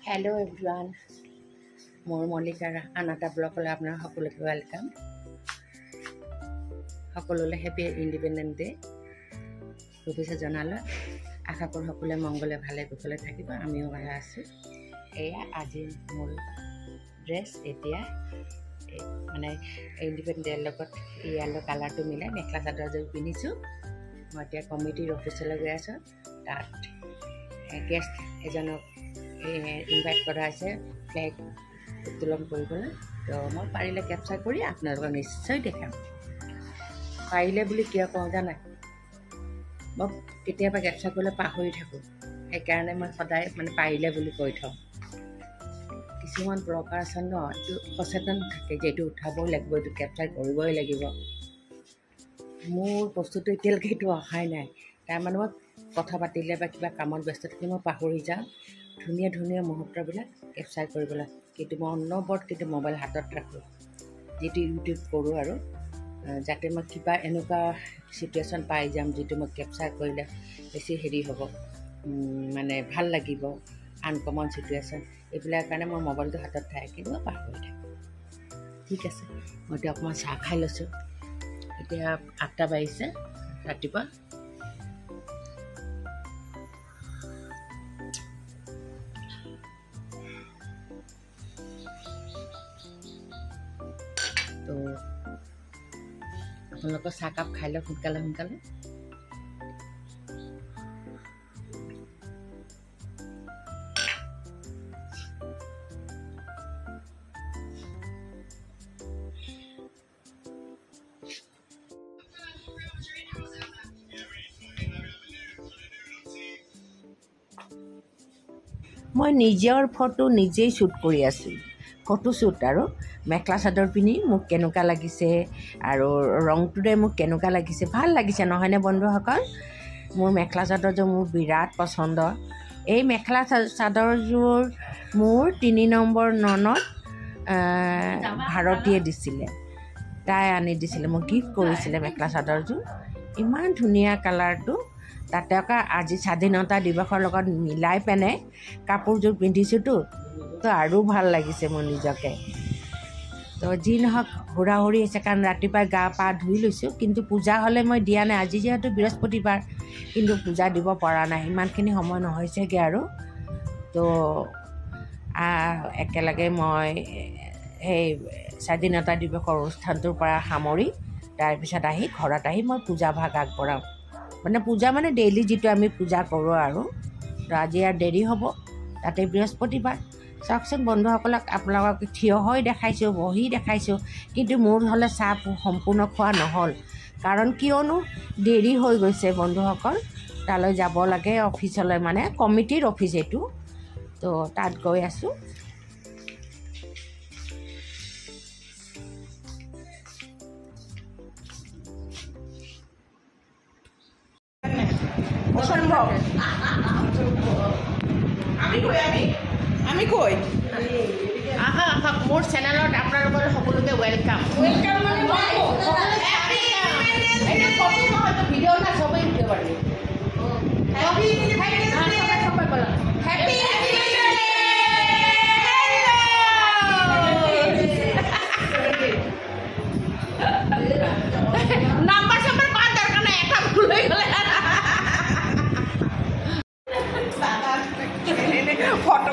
hello everyone मोर मल्लिकार आनाटा ब्लगले आपनारा सकलोके welcome सकलोले happy independence day शुभेच्छा जनालो आशा करो सकलोए मंगले भाले कुशले थाकिब आमिओ भाले आछो एया आज मोर ड्रेस एतिया माने इंडिपेंडेंस डे लगत येलो कलर मिलाई मेखला चादर जो पिन्धिछु मैं एतिया कमिटिर अफिसले गई आछो तात गेस्ट एजनक इनभाइट करा फ्लैग उत्तोलन কৰিবলৈ तो मैं पारिले कैप्चार कर आपनालोকক निश्चय देखाम पारिले बुली किय कওঁ जाना मैं केতিয়াबा कैप्चार करले पाहरि थाको সেইকাৰণে मैं सदाय माने पारिले बुली কৈ থওঁ কিছুমান ব্লগাৰ আছে ন এইটো সচেতন থাকে যে এইটো উঠাবই লাগিব এইটো कैप्चार কৰিবই লাগিব মোৰ বস্তুটো এতিয়ালৈকে এইটো অহাই নাই তাৰ মানে মই কথা পাতিলে বা কিবা কামত ব্যস্ত থাকিলে মই পাহৰি যাওঁ ধুনীয়া ধুনীয়া মুহূৰ্তবিলাক कैप्चार কৰিবলৈ কিন্তু মই অনবৰত কিন্তু মোবাইল হাতত ৰাখোঁ যেটো ইউটিউব কৰোঁ আৰু যাতে মই কিবা এনেকুৱা সিচুৱেশ্যন পাই যাম যেটো মই कैप्चार কৰিলে বেছি হেৰি হ'ব মানে ভাল লাগিব আনকমন সিচুৱেশ্যন এইবিলাক কাৰণে মই মোবাইলটো হাতত থাকে কিন্তু মই পাহৰি থাকোঁ ঠিক আছে মই এতিয়া অকণমান চাহ খাই লৈছোঁ এতিয়া 8টা বাজিছে ৰাতিপুৱা तो आपलोग चाहकाप खाई लो सोनकाले सोनकाले मैं निजेर फटो निजे शूट कर फटो शूट और मेखला चादर पिनी मोक केनेकुवा लागिसे आरो रंगटुरे मोक केनेकुवा लागिसे ভাল লাগিছে নহয়নে বন্ধুসকল मोर मेखला चादर जो मोर बिराट पसंद এই मेखला चादरजोर मोर 3 নম্বৰ ননত भारतीय दिছিলে তাই আনি দিছিলে মোক গিফট কৰিছিলে मेखला चादरजोर ইমান ধুনীয়া কালাৰটো তাতে আজি স্বাধীনতা দিৱসৰ লগত মিলাই পেনে কাপোৰজোৰ পিন্ধিছো তো আৰু ভাল লাগিছে মোৰ নিজকে তো যি নহক হুৰা হুৰি আছে কাৰণ ৰাতিপুৱা গা পা ধুই লৈছো কিন্তু পূজা হলে মই দিয়া নাই আজি যেহেতু বৃহস্পতিবাৰ কিন্তু পূজা দিব পৰা নাই ইমানখিনি সময় নহৈছেগে আৰু তো একেলগে মই এই স্বাধীনতা দিৱসৰ অনুষ্ঠানটোৰ পৰা সামৰি তাৰ পিছত আহি ঘৰত আহি মই পূজা ভাগ আগবঢ়াম মানে পূজা মানে ডেইলি যেটো আমি পূজা কৰো আৰু আজি আৰ দেৰি হ'ব তাতে বৃহস্পতিবাৰ চাওকচোন বন্ধুসকলক আপোনালোকক থিয় হৈ দেখাইছোঁ বহি দেখাইছোঁ কিন্তু মোৰ হলে চাহ সম্পূৰ্ণ খোৱা নহল কাৰণ কিয়নো দেৰি হৈ গৈছে বন্ধুসকল তালৈ যাব লাগে অফিচলৈ মানে কমিটিৰ অফিচ এটো তো তাত গৈ আছো অসম্ভব আমি কই আহা আহা মোর চ্যানেলত আপনাদের সকলকে ওয়েলকাম ওয়েলকাম মানে হ্যাপি এটা কপি হয়তো ভিডিও না সবাই দিতে পারবে হ্যাপি সবাই বলো হ্যাপি নাম্বার নাম্বার পাওয়ার দরকার নাই একটা ভুল হয়ে গেলে फोटो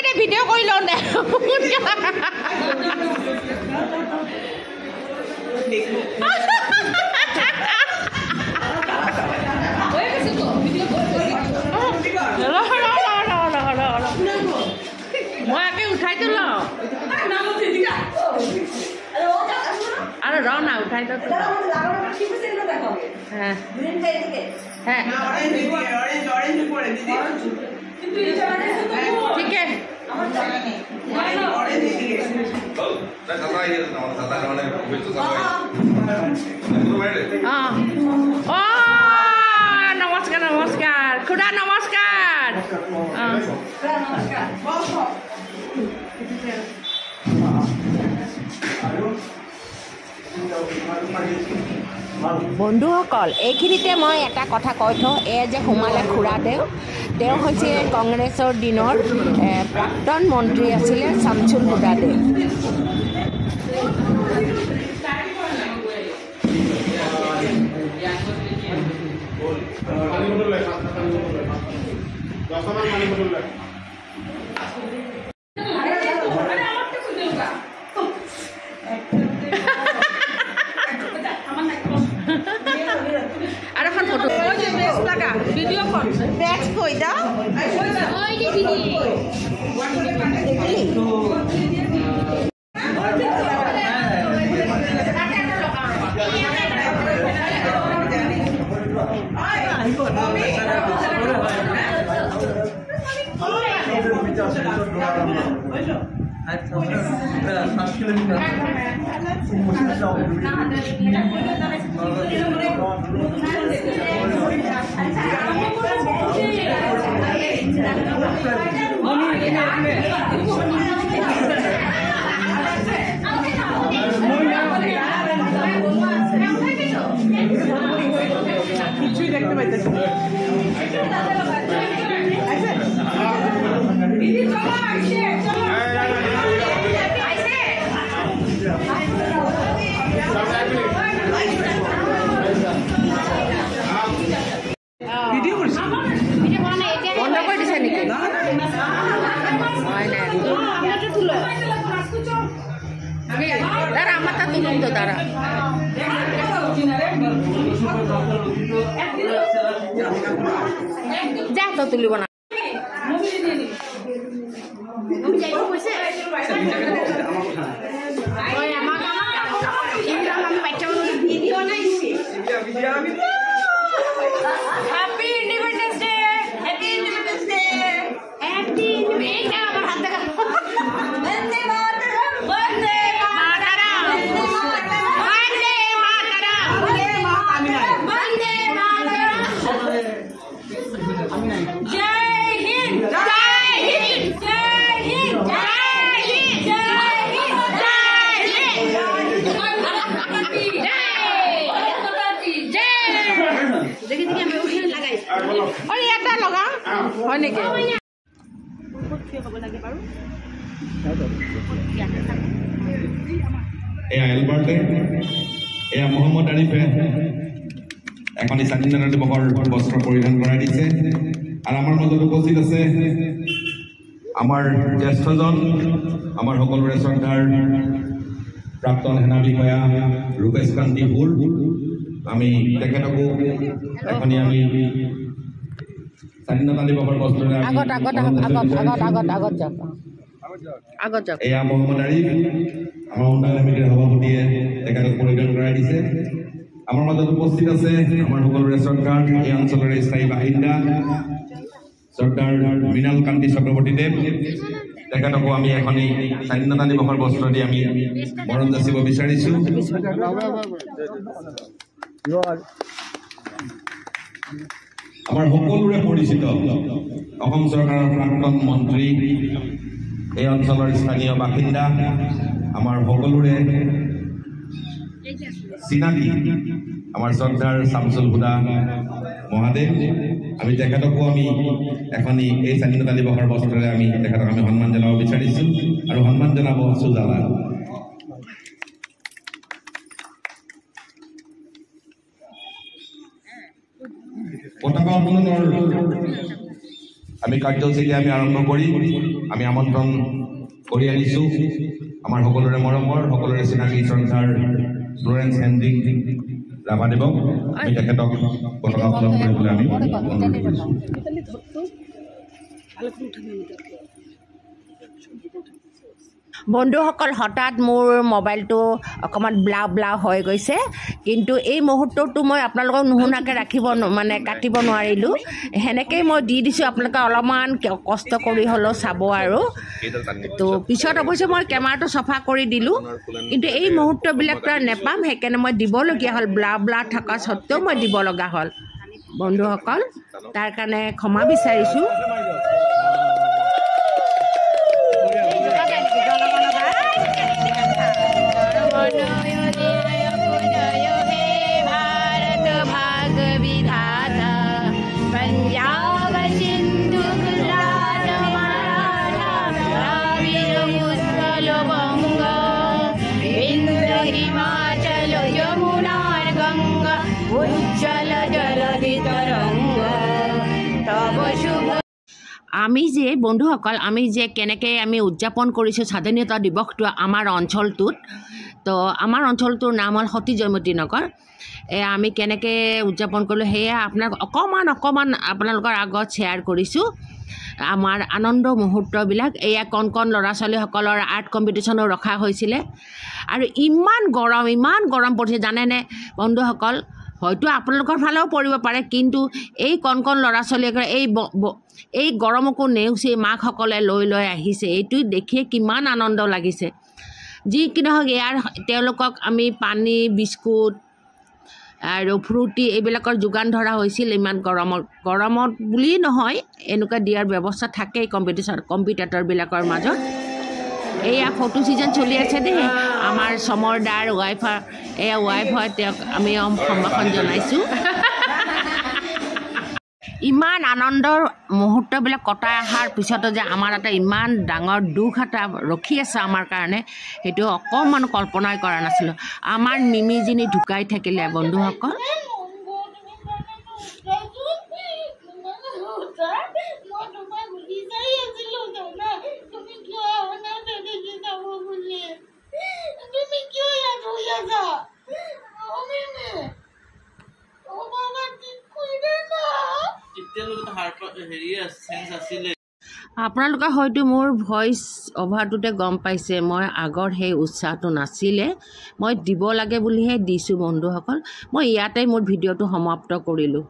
दे वीडियो कोई लो दे मैं आके उठाई तो लो अरे रो ना उठाई तो हाँ हाँ ठीक है नमस्कार नमस्कार खुदा नमस्कार বন্ধুসকল এইখিনিতে মই এটা কথা কৈ থওঁ এই যে সোমালে খুৰাদেউ তেওঁ হৈছে কংগ্ৰেছৰ দিনৰ প্ৰাক্তন মন্ত্ৰী আছিলে শামছুল হুদাদেউ ভিডিও কল ব্যাচ কই দাও ওই যে দিদি কিছুই দেখতে পাইতেছি ভিডিও করছি বন্ধ করে দিছে নাকি দাঁড়া আমার তা তুলুন তো দাঁড়া যা তো তুলিব না happy independence day happy independence day happy independence day আমার হাত দেখা বন্দে মাতরম বন্দে মাতরম বন্দে মাতরম বন্দে মাতরম জয় হিন্দ জয় হিন্দ জয় হিন্দ জয় হিন্দ জয় হিন্দ জয় হিন্দ দেখি দেখি আমি ওখানে লাগাই অরে এটা লগা হয় নাকি এয়া এলবাৰ্টে এয়া মহম্মদ আৰিফে এখন স্বাধীনতা দিৱসৰ বস্ত্ৰ পৰিধান কৰাই দিছে আৰু আমাৰ মাজত উপস্থিত আছে আমাৰ জ্যেষ্ঠজন আমাৰ সকলোৰে শ্ৰদ্ধাৰ প্ৰাক্তন সেনা বিষয়া ৰূপেশ কান্তি হুৰ আমি তেখেতকো এখনি আমি স্বাধীনতা দিৱসৰ বস্ত্ৰৰে আগত আগত আগত আগত আগত আগত যাওক আগত যাওক এয়া মহম্মদ আৰিফ আমাৰ উন্নয়ন সমিতিৰ সভাপতিয়ে তেখেতক পৰিধান কৰাই দিছে আমাৰ মাজত উপস্থিত আছে আমাৰ সকলোৰে শ্ৰদ্ধাৰ এই অঞ্চলৰে স্থায়ী বাসিন্দা শ্ৰদ্ধাৰ মৃণাল কান্তি চক্ৰৱৰ্তীদেৱ তেখেতকো আমি এখনি স্বাধীনতা দিৱসৰ বস্ত্ৰ দি আমি বৰণ যাচিব বিচাৰিছোঁ আমাৰ সকলোৰে পৰিচিত অসম চৰকাৰৰ প্ৰাক্তন মন্ত্ৰী এই অঞ্চলৰ স্থানীয় বাসিন্দা আমাৰ সকলোৰে চিনাকি আমাৰ শ্ৰদ্ধাৰ শামছুল হুদা মহাদেৱ আমি তেখেতকো আমি এখনি এই স্বাধীনতা দিৱসৰ বস্ত্ৰৰে আমি তেখেতক আমি সন্মান জনাব বিচাৰিছোঁ আৰু সন্মান জনাব সুজালা পতাকা উত্তোলনৰ আমি কাৰ্যসূচী আমি আৰম্ভ কৰি আমি আমন্ত্ৰণ কৰি আনিছোঁ আমাৰ সকলোৰে মৰমৰ সকলোৰে চিনাকি শ্ৰদ্ধাৰ লৰেন্স হেনৰিক ৰাভাদেৱক আমি তেখেতক পতাকা উত্তোলন কৰিবলৈ আমি অনুৰোধ কৰিছোঁ বন্ধুসকল হঠাৎ মোৰ মোবাইলটো অকণমান ব্লা ব্লা হৈ গৈছে কিন্তু এই মুহূৰ্তটো মই আপোনালোকক নুশুনাকৈ ৰাখিব মানে কাটিব নোৱাৰিলোঁ সেনেকৈয়ে মই দি দিছোঁ আপোনালোকে অলপমান কষ্ট কৰি হ'লেও চাব আৰু তো পিছত অৱশ্যে মই কেমেৰাটো চফা কৰি দিলোঁ কিন্তু এই মুহূৰ্তবিলাক তই নেপাম সেইকাৰণে মই দিবলগীয়া হ'ল ব্লা ব্লা থকা স্বত্তেও মই দিব লগা হ'ল বন্ধুসকল তাৰ কাৰণে ক্ষমা বিচাৰিছোঁ আমি যে বন্ধুসকল আমি যে কেনেকৈ আমি উদযাপন কৰিছোঁ স্বাধীনতা দিৱসটো আমাৰ অঞ্চলটোত তো আমাৰ অঞ্চলটোৰ নাম হ'ল সতী জয়মতী নগৰ আমি কেনেকৈ উদযাপন কৰিলোঁ সেয়া আপোনাক অকণমান আপোনালোকৰ আগত শ্বেয়াৰ কৰিছোঁ আমাৰ আনন্দ মুহূৰ্তবিলাক এয়া কণ কণ ল'ৰা ছোৱালীসকলৰ আৰ্ট কম্পিটিশ্যনো ৰখা হৈছিলে আৰু ইমান গৰম পৰিছে জানেনে বন্ধুসকল হয়তো আপোনালোকৰ ফালেও পৰিব পাৰে কিন্তু এই কণ কণ ল'ৰা ছোৱালীসকলে এই গৰমকো নেওচি মাকসকলে লৈ আহিছে এইটো দেখিয়ে কিমান আনন্দ লাগিছে যি কি নহওক ইয়াৰ তেওঁলোকক আমি পানী বিস্কুট আৰু ফ্ৰুটি এইবিলাকৰ যোগান ধৰা হৈছিল ইমান গৰমত বুলি নহয় এনেকুৱা দিয়াৰ ব্যৱস্থা থাকেই কম্পিটিটৰবিলাকৰ মাজত এয়া ফটো ছিজন চলি আছে দেই আমাৰ সমৰদাৰ ৱাইফ এয়া ৱাইফ হয় তেওঁক আমি সম্ভাষণ জনাইছোঁ ইমান আনন্দৰ মুহূৰ্তবিলাক কটাই অহাৰ পিছতো যে আমাৰ এটা ইমান ডাঙৰ দুখ এটা ৰখি আছে আমাৰ কাৰণে সেইটো অকণমান কল্পনাই কৰা নাছিলোঁ আমাৰ মিমিজনী ঢুকাই থাকিলে বন্ধুসকল আপোনালোকে হয়তো মোৰ ভইচ অভাৰটোতে গম পাইছে মই আগৰ সেই উৎসাহটো নাছিলে মই দিব লাগে বুলিহে দিছোঁ বন্ধুসকল মই ইয়াতে মোৰ ভিডিঅ'টো সমাপ্ত কৰিলোঁ